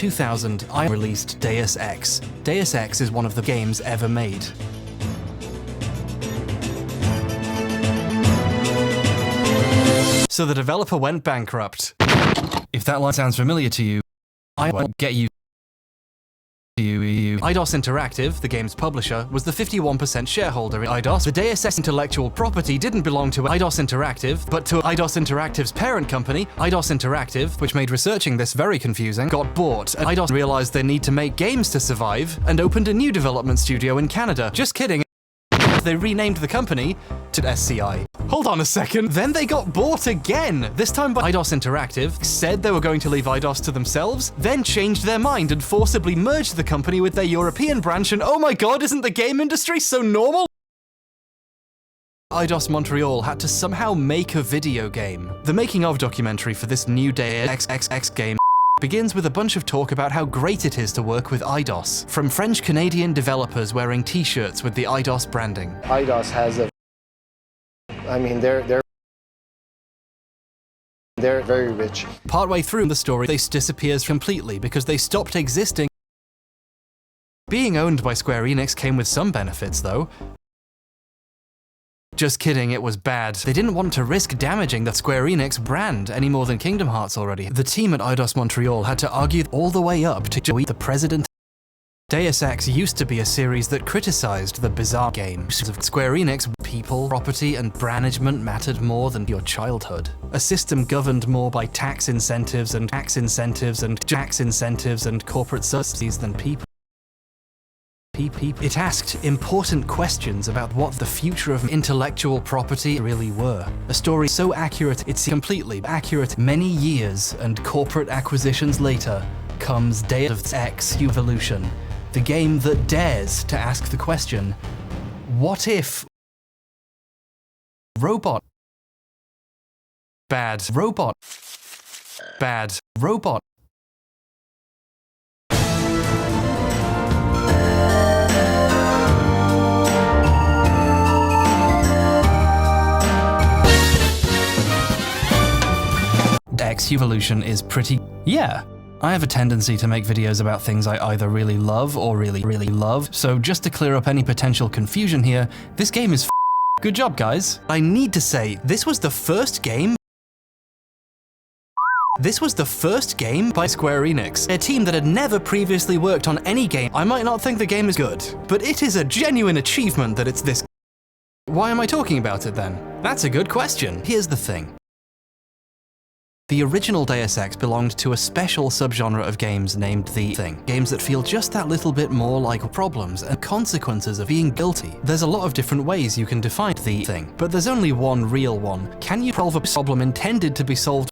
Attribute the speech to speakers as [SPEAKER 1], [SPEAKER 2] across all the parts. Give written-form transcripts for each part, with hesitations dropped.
[SPEAKER 1] 2000, I released Deus Ex. Deus Ex is one of the games ever made. So the developer went bankrupt. If that line sounds familiar to you, I won't get you. Eidos Interactive, the game's publisher, was the 51% shareholder in Eidos. The Deus Ex intellectual property didn't belong to Eidos Interactive, but to Eidos Interactive's parent company, Eidos Interactive, which made researching this very confusing, got bought, and Eidos realized they need to make games to survive, and opened a new development studio in Canada. Just kidding. They renamed the company to SCI. Hold on a second. Then they got bought again, this time by Eidos Interactive, said they were going to leave Eidos to themselves, then changed their mind and forcibly merged the company with their European branch, and oh my god, isn't the game industry so normal? Eidos Montreal had to somehow make a video game. The making of documentary for this new Deus Ex game begins with a bunch of talk about how great it is to work with Eidos, from French-Canadian developers wearing t-shirts with the Eidos branding.
[SPEAKER 2] Eidos has a... I mean, they're very rich.
[SPEAKER 1] Partway through the story, this disappears completely because they stopped existing. Being owned by Square Enix came with some benefits, though. Just kidding, it was bad. They didn't want to risk damaging the Square Enix brand any more than Kingdom Hearts already. The team at Eidos Montreal had to argue all the way up to the president. Deus Ex used to be a series that criticized the bizarre games of Square Enix. People, property, and brand management mattered more than your childhood. A system governed more by tax incentives and corporate subsidies than people. It asked important questions about what the future of intellectual property really were. A story so accurate, it's completely accurate. Many years and corporate acquisitions later comes Deus Ex Evolution, the game that dares to ask the question, what if robot bad robot bad robot Ex Evolution is pretty... Yeah. I have a tendency to make videos about things I either really love or really love, so just to clear up any potential confusion here, this game is Good job, guys. I need to say, this was the first game by Square Enix, a team that had never previously worked on any game. I might not think the game is good, but it is a genuine achievement that it's this. Why am I talking about it then? That's a good question. Here's the thing. The original Deus Ex belonged to a special subgenre of games named The Thing. Games that feel just that little bit more like problems and consequences of being guilty. There's a lot of different ways you can define The Thing, but there's only one real one. Can you solve a problem intended to be solved?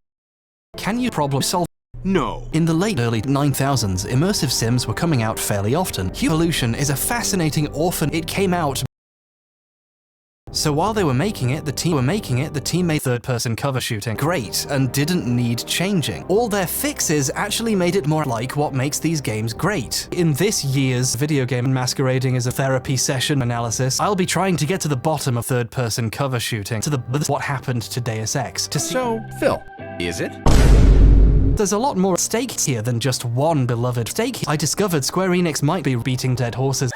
[SPEAKER 1] Can you problem solve? No. In the late early 9000s, immersive sims were coming out fairly often. Evolution is a fascinating orphan. It came out. So while they were making it, the team made third-person cover shooting great and didn't need changing. All their fixes actually made it more like what makes these games great. In this year's video game masquerading as a therapy session analysis, I'll be trying to get to the bottom of third-person cover shooting, to what happened to Deus Ex. So, Phil, is it? There's a lot more at stake here than just one beloved stake. I discovered Square Enix might be beating dead horses.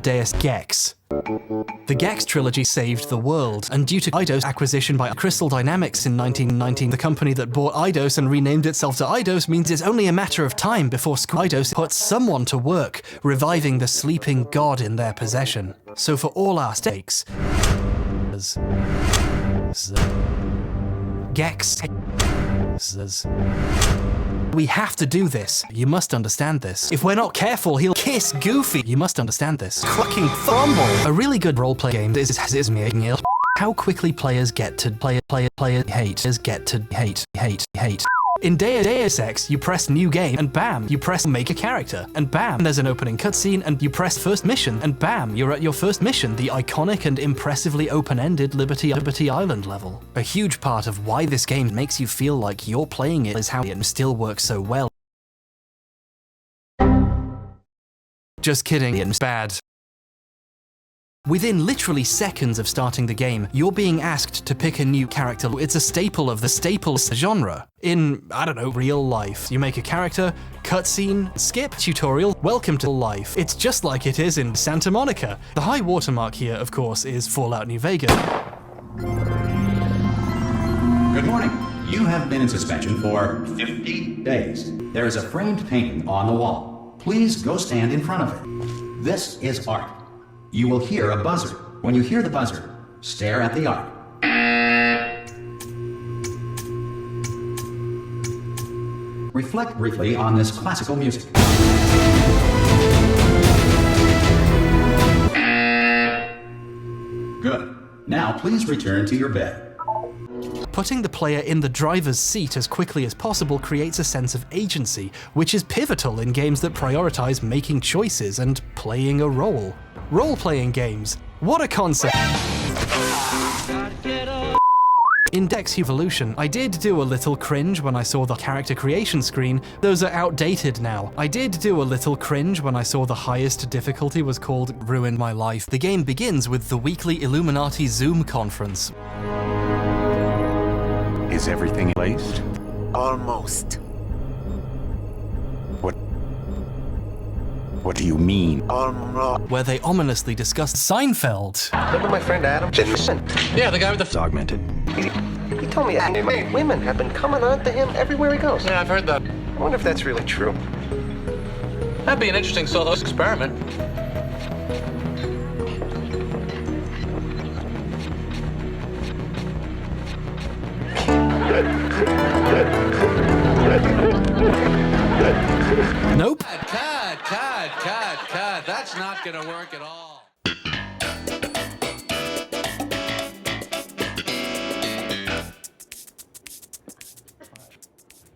[SPEAKER 1] Deus Gex. The Gex trilogy saved the world, and due to Eidos' acquisition by Crystal Dynamics in 1919, the company that bought Eidos and renamed itself to Eidos means it's only a matter of time before Eidos puts someone to work, reviving the sleeping god in their possession. So for all our stakes, Gex. We have to do this. You must understand this. If we're not careful, he'll kiss Goofy. You must understand this. Fucking fumble. A really good roleplay game is how quickly players get to hate. In Deus Ex, you press new game, and bam, you press make a character, and bam, there's an opening cutscene, and you press first mission, and bam, you're at your first mission, the iconic and impressively open-ended Liberty Island level. A huge part of why this game makes you feel like you're playing it is how it still works so well. Just kidding, it's bad. Within literally seconds of starting the game, you're being asked to pick a new character. It's a staple of the staples genre. In, I don't know, real life. You make a character, cutscene, skip, tutorial, welcome to life. It's just like it is in Santa Monica. The high watermark here, of course, is Fallout New Vegas.
[SPEAKER 3] Good morning. You have been in suspension for 50 days. There is a framed painting on the wall. Please go stand in front of it. This is art. You will hear a buzzer. When you hear the buzzer, stare at the art. Reflect briefly on this classical music. Good. Now please return to your bed.
[SPEAKER 1] Putting the player in the driver's seat as quickly as possible creates a sense of agency, which is pivotal in games that prioritize making choices and playing a role. Role-playing games. What a concept! In Dex Evolution, I did do a little cringe when I saw the character creation screen. Those are outdated now. I did do a little cringe when I saw the highest difficulty was called Ruined My Life. The game begins with the weekly Illuminati Zoom conference.
[SPEAKER 4] Is everything placed?
[SPEAKER 5] Almost.
[SPEAKER 4] What do you mean?
[SPEAKER 5] Almost.
[SPEAKER 1] Where they ominously discussed Seinfeld.
[SPEAKER 2] Remember my friend Adam Jensen?
[SPEAKER 6] Yeah, the guy with the
[SPEAKER 4] Augmented.
[SPEAKER 2] He told me women have been coming on to him everywhere he goes.
[SPEAKER 6] Yeah, I've heard that.
[SPEAKER 2] I wonder if that's really true.
[SPEAKER 6] That'd be an interesting solo experiment.
[SPEAKER 1] Nope.
[SPEAKER 6] Cut. That's not gonna work at all.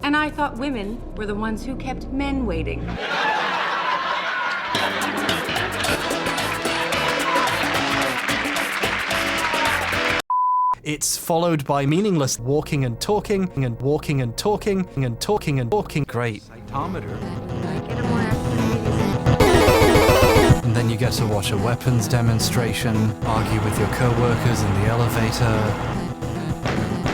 [SPEAKER 7] And I thought women were the ones who kept men waiting.
[SPEAKER 1] It's followed by meaningless walking and talking and walking and talking and talking and walking. Great. And then you get to watch a weapons demonstration, argue with your co-workers in the elevator,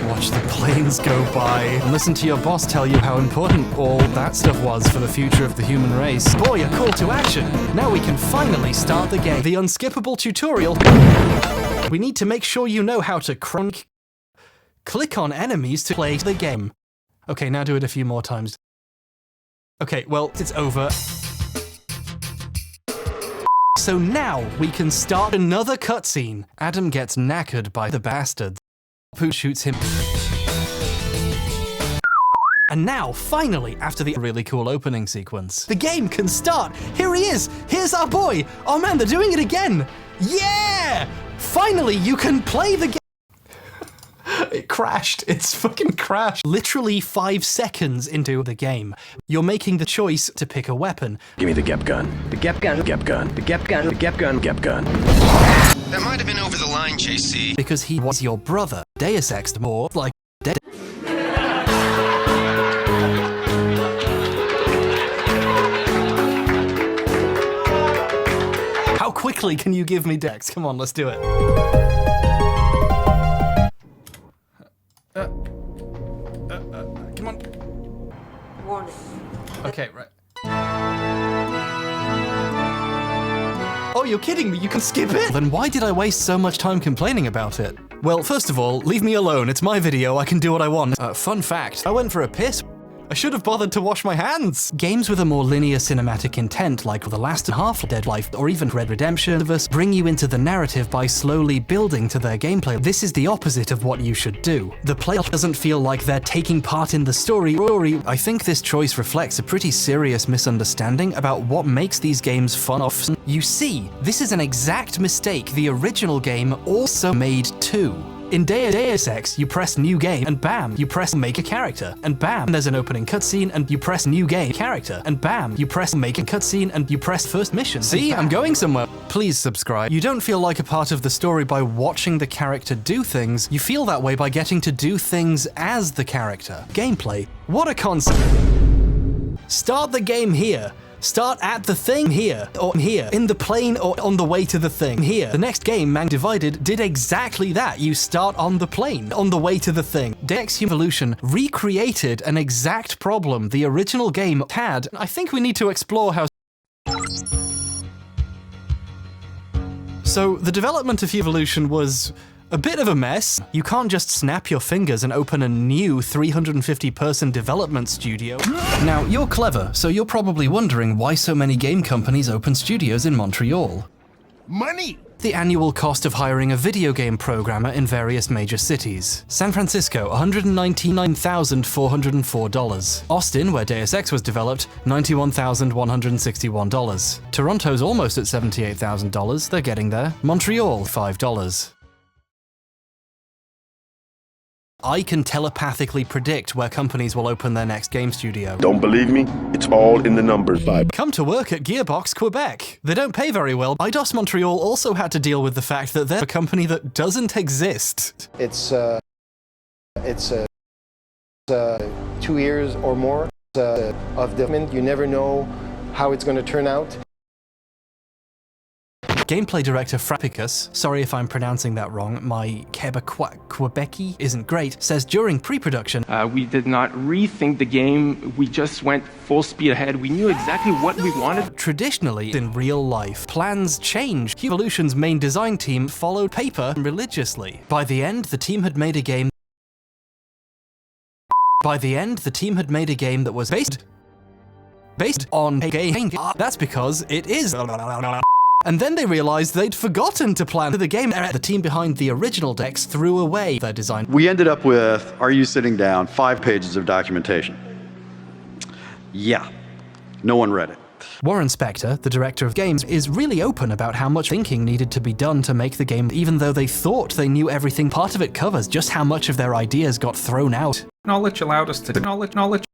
[SPEAKER 1] watch the planes go by, and listen to your boss tell you how important all that stuff was for the future of the human race. Boy, a call to action! Now we can finally start the game. The unskippable tutorial. We need to make sure you know how to click on enemies to play the game. Okay, now do it a few more times. Okay, well, it's over. So now we can start another cutscene. Adam gets knackered by the bastards who shoots him. And now, finally, after the really cool opening sequence, the game can start. Here he is. Here's our boy. Oh man, they're doing it again. Yeah! Finally, you can play the game. It crashed. It's fucking crashed. Literally 5 seconds into the game, you're making the choice to pick a weapon.
[SPEAKER 4] Give me the Gep gun. The Gep gun. Gep gun. The Gep gun. The Gep gun. Gep gun.
[SPEAKER 8] That might have been over the line, JC.
[SPEAKER 1] Because he was your brother. Deus Ex more like dead. How quickly can you give me Dex? Come on, let's do it. Come on.
[SPEAKER 7] Warning.
[SPEAKER 1] Okay, right. Oh, you're kidding me, you can skip it? Then why did I waste so much time complaining about it? Well, first of all, leave me alone, it's my video, I can do what I want. Fun fact, I went for a piss. I should have bothered to wash my hands. Games with a more linear cinematic intent, like The Last Half-Dead Life or even Red Redemption, bring you into the narrative by slowly building to their gameplay. This is the opposite of what you should do. The player doesn't feel like they're taking part in the story. I think this choice reflects a pretty serious misunderstanding about what makes these games fun. You see, this is an exact mistake the original game also made too. In Deus Ex, you press new game, and bam, you press make a character, and bam, there's an opening cutscene, and you press new game character, and bam, you press make a cutscene, and you press first mission. See, I'm going somewhere. Please subscribe. You don't feel like a part of the story by watching the character do things, you feel that way by getting to do things as the character. Gameplay. What a concept. Start the game here. Start at the thing here, or here, in the plane, or on the way to the thing here. The next game, Mankind Divided, did exactly that. You start on the plane, on the way to the thing. Dex Human Evolution recreated an exact problem the original game had. I think we need to explore how. So, the development of Evolution was a bit of a mess. You can't just snap your fingers and open a new 350-person development studio. Now, you're clever, so you're probably wondering why so many game companies open studios in Montreal.
[SPEAKER 5] Money!
[SPEAKER 1] The annual cost of hiring a video game programmer in various major cities. San Francisco, $199,404. Austin, where Deus Ex was developed, $91,161. Toronto's almost at $78,000, they're getting there. Montreal, $5. I can telepathically predict where companies will open their next game studio.
[SPEAKER 9] Don't believe me? It's all in the numbers.
[SPEAKER 1] Come to work at Gearbox Quebec. They don't pay very well. Eidos Montreal also had to deal with the fact that they're a company that doesn't exist.
[SPEAKER 2] It's 2 years or more of development. You never know how it's going to turn out.
[SPEAKER 1] Gameplay director Frappicus, sorry if I'm pronouncing that wrong, my Quebecy isn't great, says during pre-production,
[SPEAKER 10] we did not rethink the game, we just went full speed ahead. We knew exactly what we wanted.
[SPEAKER 1] Traditionally, in real life, plans change. Evolution's main design team followed paper religiously. By the end, the team had made a game that was based on a game. That's because it is. And then they realized they'd forgotten to plan the game. The team behind the original Dex threw away their design.
[SPEAKER 11] We ended up with, are you sitting down, 5 pages of documentation. Yeah, no one read it.
[SPEAKER 1] Warren Spector, the director of games, is really open about how much thinking needed to be done to make the game, even though they thought they knew everything. Part of it covers just how much of their ideas got thrown out.
[SPEAKER 12] Knowledge allowed us to knowledge.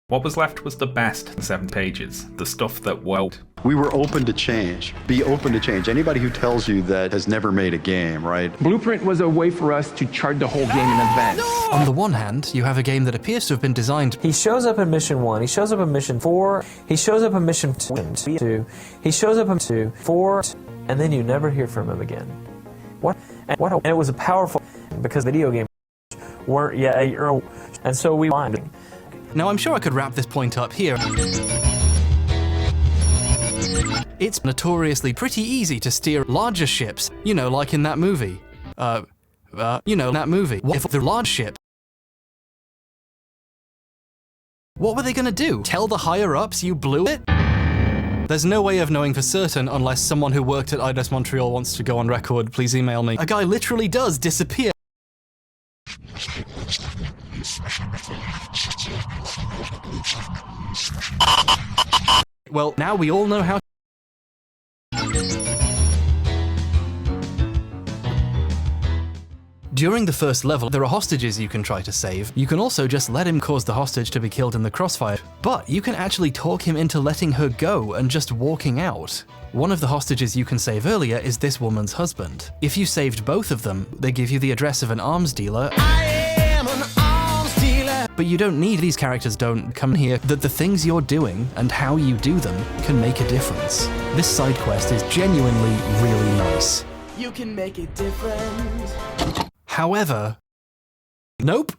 [SPEAKER 12] What was left was the best 7 pages, the stuff that worked.
[SPEAKER 11] We were open to change. Be open to change. Anybody who tells you that has never made a game, right?
[SPEAKER 10] Blueprint was a way for us to chart the whole game in advance.
[SPEAKER 1] On the one hand, you have a game that appears to have been designed.
[SPEAKER 13] He shows up in mission 1, he shows up in mission 4, he shows up in mission 2, he shows up in 2, 4, and then you never hear from him again. And it was a powerful because video games weren't yet, and so we wanted.
[SPEAKER 1] Now, I'm sure I could wrap this point up here. It's notoriously pretty easy to steer larger ships, you know, like in that movie. What if the large ship? What were they gonna do? Tell the higher-ups you blew it? There's no way of knowing for certain unless someone who worked at Eidos Montreal wants to go on record. Please email me. A guy literally does disappear. Well, now we all know how. During the first level, there are hostages you can try to save. You can also just let him cause the hostage to be killed in the crossfire, but you can actually talk him into letting her go and just walking out. One of the hostages you can save earlier is this woman's husband. If you saved both of them, they give you the address of an arms dealer. But you don't need, these characters don't come here, that the things you're doing and how you do them can make a difference. This side quest is genuinely really nice.
[SPEAKER 14] You can make it different.
[SPEAKER 1] However, nope.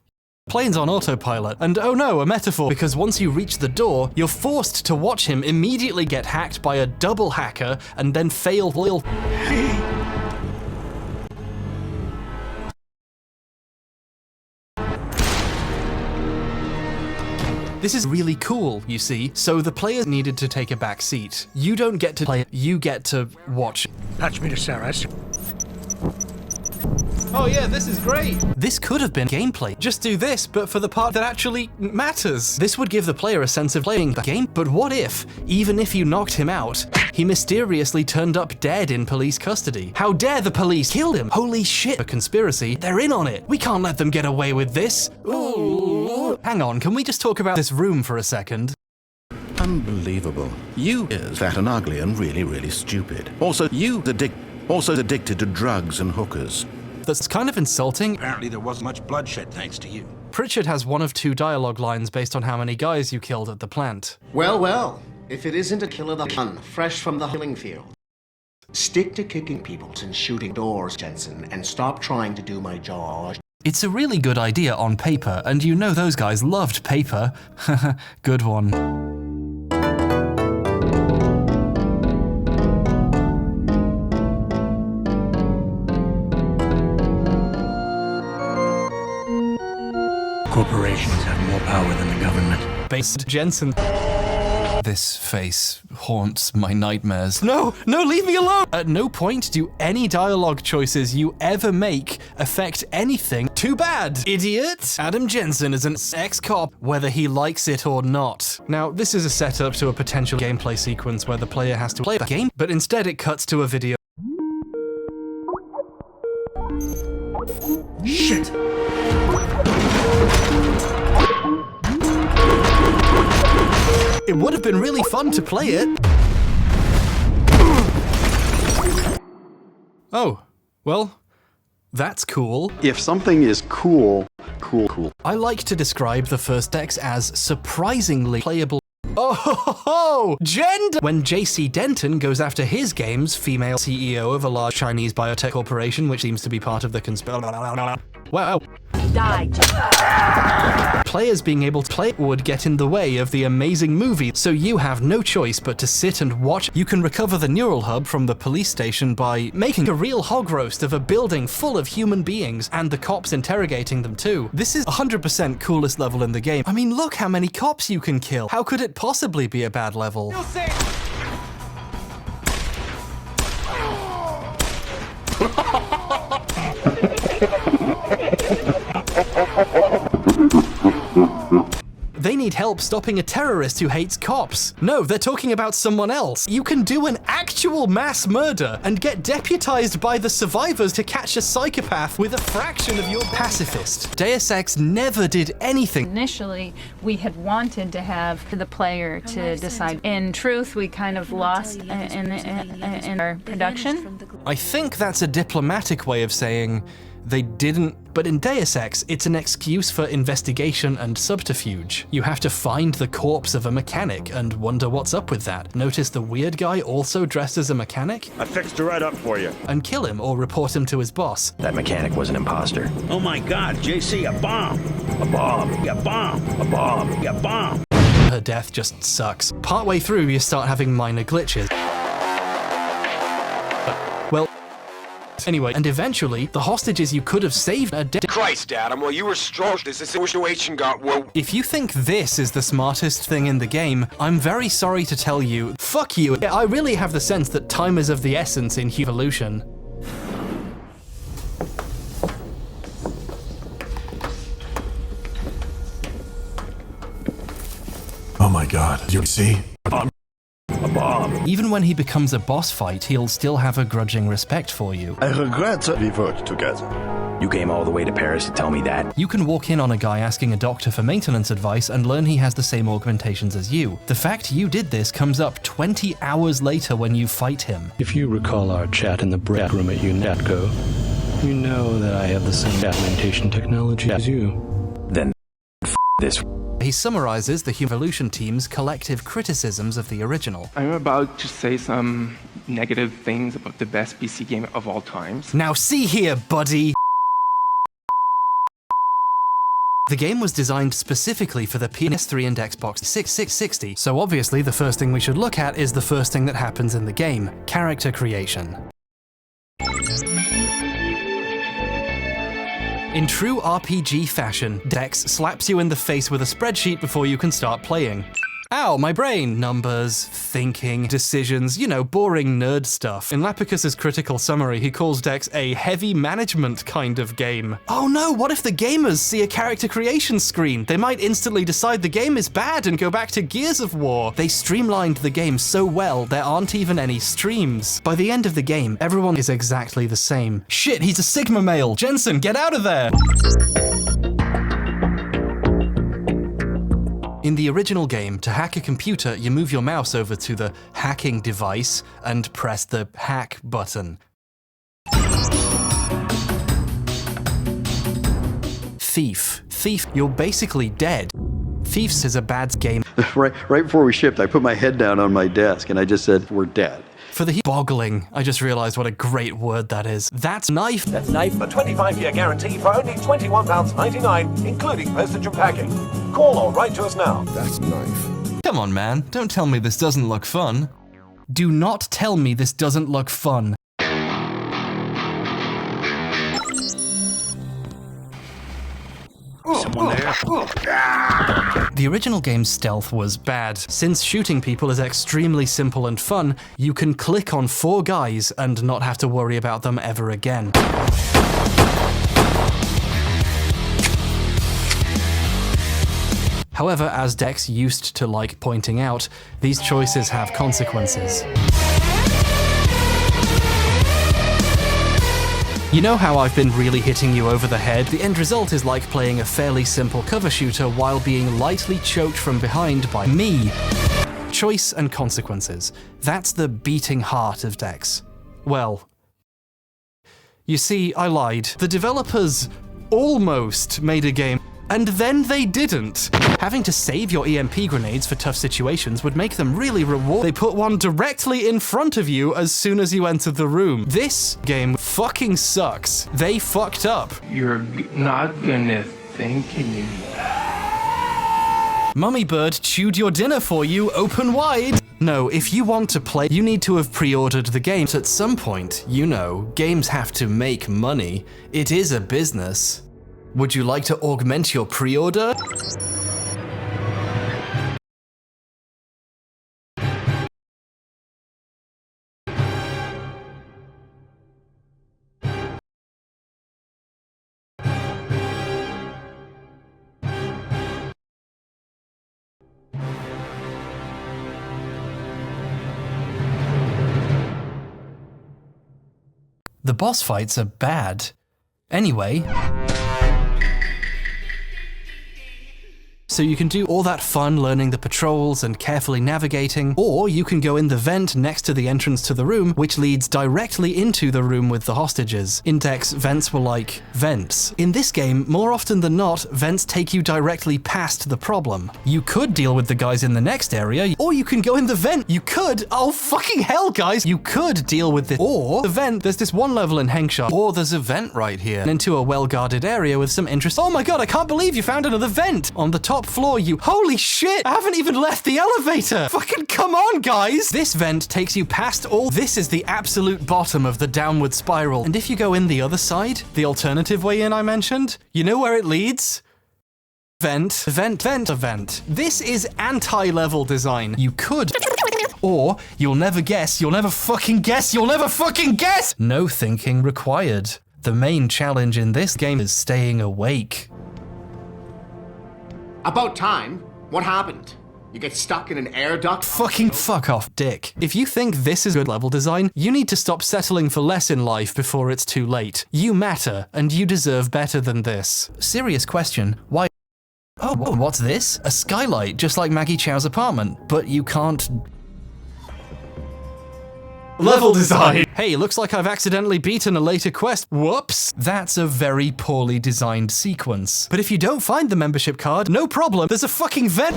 [SPEAKER 1] Plane's on autopilot, and oh no, a metaphor, because once you reach the door, you're forced to watch him immediately get hacked by a double hacker and then fail. This is really cool, you see, so the players needed to take a back seat. You don't get to play, you get to watch.
[SPEAKER 5] Patch me to Saras.
[SPEAKER 1] Oh yeah, this is great! This could have been gameplay. Just do this, but for the part that actually matters. This would give the player a sense of playing the game, but what if, even if you knocked him out, he mysteriously turned up dead in police custody? How dare the police kill him? Holy shit, a conspiracy, they're in on it. We can't let them get away with this. Ooh. Hang on, can we just talk about this room for a second?
[SPEAKER 15] Unbelievable. You is fat and ugly and really, really stupid. Also addicted to drugs and hookers.
[SPEAKER 1] That's kind of insulting.
[SPEAKER 16] Apparently there wasn't much bloodshed thanks to you.
[SPEAKER 1] Pritchard has one of 2 dialogue lines based on how many guys you killed at the plant.
[SPEAKER 17] Well, if it isn't a kill of the gun, fresh from the killing field. Stick to kicking people and shooting doors, Jensen, and stop trying to do my job.
[SPEAKER 1] It's a really good idea on paper, and you know those guys loved paper. Good one.
[SPEAKER 5] Corporations have more power than the government.
[SPEAKER 1] Based Jensen. This face haunts my nightmares. No, leave me alone! At no point do any dialogue choices you ever make affect anything. Too bad, idiot! Adam Jensen is an ex-cop, whether he likes it or not. Now, this is a setup to a potential gameplay sequence where the player has to play the game, but instead it cuts to a video.
[SPEAKER 5] Shit!
[SPEAKER 1] It would have been really fun to play it. Oh, well, that's cool.
[SPEAKER 11] If something is cool.
[SPEAKER 1] I like to describe the first X as surprisingly playable. Oh, gender! When J.C. Denton goes after his game's female CEO of a large Chinese biotech corporation, which seems to be part of the conspiracy. Wow. Die. Players being able to play would get in the way of the amazing movie, so you have no choice but to sit and watch. You can recover the neural hub from the police station by making a real hog roast of a building full of human beings and the cops interrogating them too. This is 100% coolest level in the game. I mean, look how many cops you can kill. How could it possibly be a bad level? They need help stopping a terrorist who hates cops. No, they're talking about someone else. You can do an actual mass murder and get deputized by the survivors to catch a psychopath with a fraction of your pacifist. Deus Ex never did anything.
[SPEAKER 18] Initially, we had wanted to have the player to decide. In truth, we kind of lost in our production.
[SPEAKER 1] I think that's a diplomatic way of saying they didn't, but in Deus Ex, it's an excuse for investigation and subterfuge. You have to find the corpse of a mechanic and wonder what's up with that. Notice the weird guy also dressed as a mechanic?
[SPEAKER 9] I fixed it right up for you.
[SPEAKER 1] And kill him or report him to his boss.
[SPEAKER 4] That mechanic was an imposter.
[SPEAKER 16] Oh my God, JC, a bomb!
[SPEAKER 4] A bomb.
[SPEAKER 16] A bomb! A bomb! A bomb!
[SPEAKER 1] Her death just sucks. Partway through, you start having minor glitches. Well, anyway, and eventually, the hostages you could have saved are dead.
[SPEAKER 8] Christ, Adam, well, you were strong. This situation got woke.
[SPEAKER 1] If you think this is the smartest thing in the game, I'm very sorry to tell you, fuck you. I really have the sense that time is of the essence in evolution.
[SPEAKER 5] Oh my God, you see?
[SPEAKER 4] A bomb.
[SPEAKER 1] Even when he becomes a boss fight, he'll still have a grudging respect for you.
[SPEAKER 9] I regret that we worked together.
[SPEAKER 4] You came all the way to Paris to tell me that?
[SPEAKER 1] You can walk in on a guy asking a doctor for maintenance advice and learn he has the same augmentations as you. The fact you did this comes up 20 hours later when you fight him.
[SPEAKER 19] If you recall our chat in the break room at UNATCO, you know that I have the same augmentation technology as you.
[SPEAKER 4] Then this.
[SPEAKER 1] He summarizes the Evolution team's collective criticisms of the original.
[SPEAKER 10] I'm about to say some negative things about the best PC game of all times.
[SPEAKER 1] Now see here, buddy! The game was designed specifically for the PS3 and Xbox 660, so obviously the first thing we should look at is the first thing that happens in the game: character creation. In true RPG fashion, Dex slaps you in the face with a spreadsheet before you can start playing. Ow, my brain. Numbers, thinking, decisions, you know, boring nerd stuff. In Lapicus's critical summary, he calls Dex a heavy management kind of game. Oh no, what if the gamers see a character creation screen? They might instantly decide the game is bad and go back to Gears of War. They streamlined the game so well, there aren't even any streams. By the end of the game, everyone is exactly the same. Shit, he's a Sigma male. Jensen, get out of there! In the original game, to hack a computer, you move your mouse over to the hacking device and press the hack button. Thief. Thief, you're basically dead. Thieves is a bad game.
[SPEAKER 11] right before we shipped, I put my head down on my desk and I just said, we're dead.
[SPEAKER 1] For the boggling, I just realized what a great word that is. That's knife.
[SPEAKER 20] That's knife. A 25-year guarantee for only £21.99, including postage and packing. Call or write to us now.
[SPEAKER 9] That's knife.
[SPEAKER 1] Come on, man. Don't tell me this doesn't look fun. Do not tell me this doesn't look fun.
[SPEAKER 16] Someone there?
[SPEAKER 1] The original game's stealth was bad. Since shooting people is extremely simple and fun, you can click on 4 guys and not have to worry about them ever again. However, as Dex used to like pointing out, these choices have consequences. You know how I've been really hitting you over the head? The end result is like playing a fairly simple cover shooter while being lightly choked from behind by me. Choice and consequences. That's the beating heart of Dex. Well, you see, I lied. The developers almost made a game, and then they didn't. Having to save your EMP grenades for tough situations would make them really rewarding. They put one directly in front of you as soon as you enter the room. This game fucking sucks. They fucked up.
[SPEAKER 10] You're not gonna thank me.
[SPEAKER 1] Mummy Bird chewed your dinner for you open wide. No, if you want to play, you need to have pre-ordered the game. At some point, you know, games have to make money. It is a business. Would you like to augment your pre-order? The boss fights are bad. Anyway, so you can do all that fun learning the patrols and carefully navigating, or you can go in the vent next to the entrance to the room, which leads directly into the room with the hostages. In Dex, vents were like vents. In this game, more often than not, vents take you directly past the problem. You could deal with the guys in the next area, or you can go in the vent. You could, oh fucking hell guys, you could deal with this. Or the vent, there's this one level in Hengshot, or there's a vent right here, into a well-guarded area with some interest. Oh my god, I can't believe you found another vent! On the top floor, you— holy shit! I haven't even left the elevator! Fucking come on, guys! This vent takes you past all— this is the absolute bottom of the downward spiral. And if you go in the other side, the alternative way in I mentioned, you know where it leads? Vent, vent, vent, vent. This is anti-level design. You could— or you'll never guess, you'll never fucking guess, you'll never fucking guess! No thinking required. The main challenge in this game is staying awake.
[SPEAKER 17] About time. What happened? You get stuck in an air duct?
[SPEAKER 1] Fucking fuck off, dick. If you think this is good level design, you need to stop settling for less in life before it's too late. You matter, and you deserve better than this. Serious question, why— oh, what's this? A skylight, just like Maggie Chow's apartment, but you can't— level design! Hey, looks like I've accidentally beaten a later quest. Whoops! That's a very poorly designed sequence. But if you don't find the membership card, no problem, there's a fucking vent—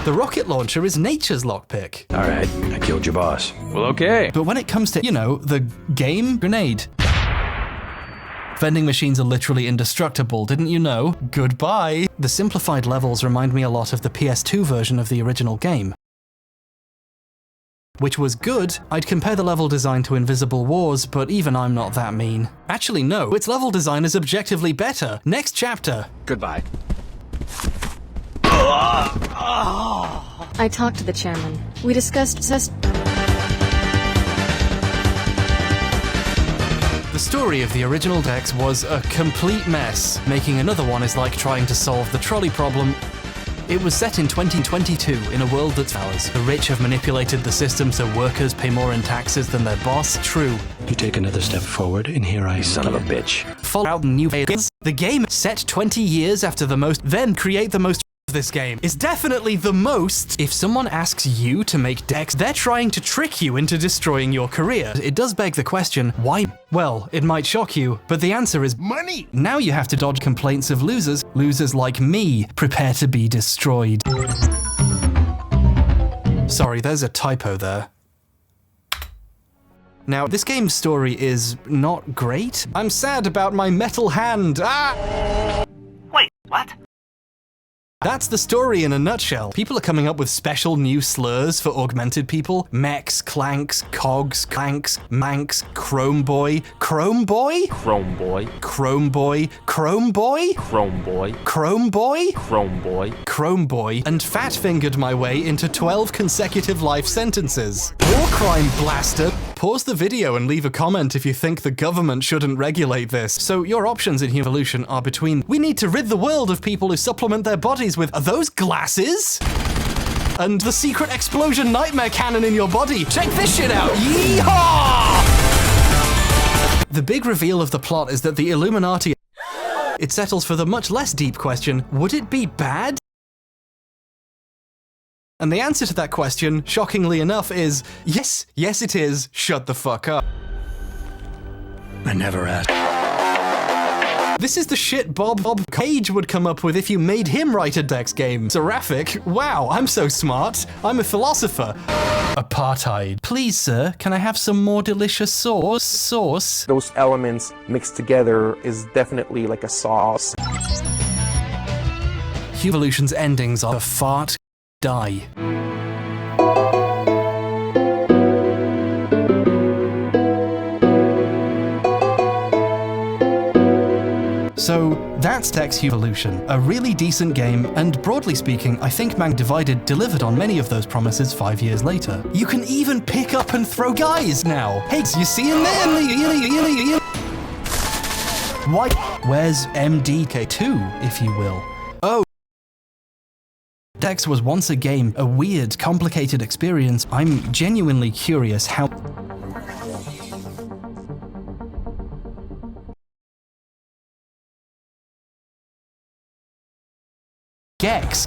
[SPEAKER 1] the rocket launcher is nature's lockpick.
[SPEAKER 16] Alright, I killed your boss.
[SPEAKER 10] Well, okay.
[SPEAKER 1] But when it comes to, you know, the game, grenade. Vending machines are literally indestructible, didn't you know? Goodbye! The simplified levels remind me a lot of the PS2 version of the original game, which was good. I'd compare the level design to Invisible Wars, but even I'm not that mean. Actually, no, its level design is objectively better. Next chapter.
[SPEAKER 17] Goodbye.
[SPEAKER 7] I talked to the chairman. We discussed
[SPEAKER 1] The story of the original Dex was a complete mess. Making another one is like trying to solve the trolley problem. It was set in 2022 in a world that's ours. The rich have manipulated the system so workers pay more in taxes than their boss. True.
[SPEAKER 19] You take another step forward, and here I am.
[SPEAKER 16] Son of a bitch.
[SPEAKER 1] Fallout New Vegas. The game set 20 years after the most, then create the most this game is definitely the most. If someone asks you to make decks, they're trying to trick you into destroying your career. It does beg the question, why? Well, it might shock you, but the answer is money. Now you have to dodge complaints of losers. Losers like me prepare to be destroyed. Sorry, there's a typo there. Now, this game's story is not great. I'm sad about my metal hand. Ah!
[SPEAKER 20] Wait, what?
[SPEAKER 1] That's the story in a nutshell. People are coming up with special new slurs for augmented people. Mechs, clanks, cogs, clanks, manx, chrome boy, chrome boy?
[SPEAKER 10] Chrome boy.
[SPEAKER 1] Chrome boy, chrome boy?
[SPEAKER 10] Chrome boy.
[SPEAKER 1] Chrome boy?
[SPEAKER 10] Chrome boy.
[SPEAKER 1] Chrome boy, and fat-fingered my way into 12 consecutive life sentences. War crime blaster. Pause the video and leave a comment if you think the government shouldn't regulate this. So your options in Evolution are between, we need to rid the world of people who supplement their bodies with, are those glasses? And the secret explosion nightmare cannon in your body. Check this shit out. Yeehaw! The big reveal of the plot is that the Illuminati, it settles for the much less deep question, would it be bad? And the answer to that question, shockingly enough, is yes, yes it is, shut the fuck up.
[SPEAKER 15] I never asked.
[SPEAKER 1] This is the shit Bob Cage would come up with if you made him write a Dex game. Seraphic, wow, I'm so smart. I'm a philosopher. Apartheid. Please, sir, can I have some more delicious sauce?
[SPEAKER 10] Those elements mixed together is definitely like a sauce.
[SPEAKER 1] Evolution's endings are fart, die. So that's Dex Evolution, a really decent game, and broadly speaking, I think Mankind Divided delivered on many of those promises 5 years later. You can even pick up and throw guys now. Hey, you see him there? Why? Where's MDK2, if you will? Oh. Dex was once a game, a weird, complicated experience. I'm genuinely curious how... Gex.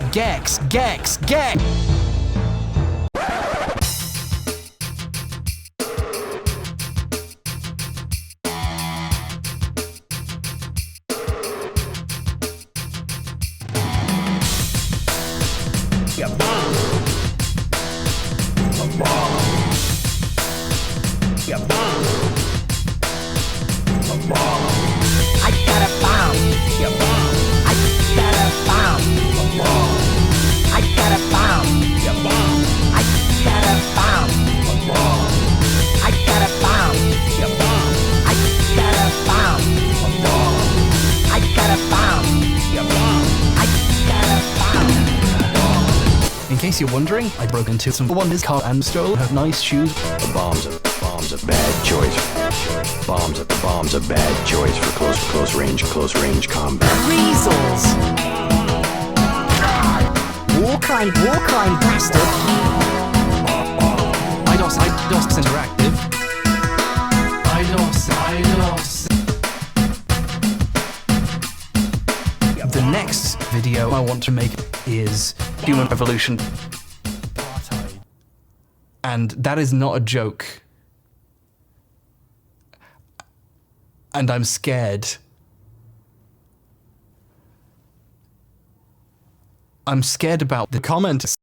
[SPEAKER 1] In case you're wondering, I broke into some Wonder's car and stole her nice shoes.
[SPEAKER 15] A bomb's a bad choice. Bomb's a bad choice for close range combat.
[SPEAKER 1] Weasels! War crime bastard! IDOS Interactive. IDOS. The next video I want to make is Human Evolution. And that is not a joke. And I'm scared. I'm scared about the comments.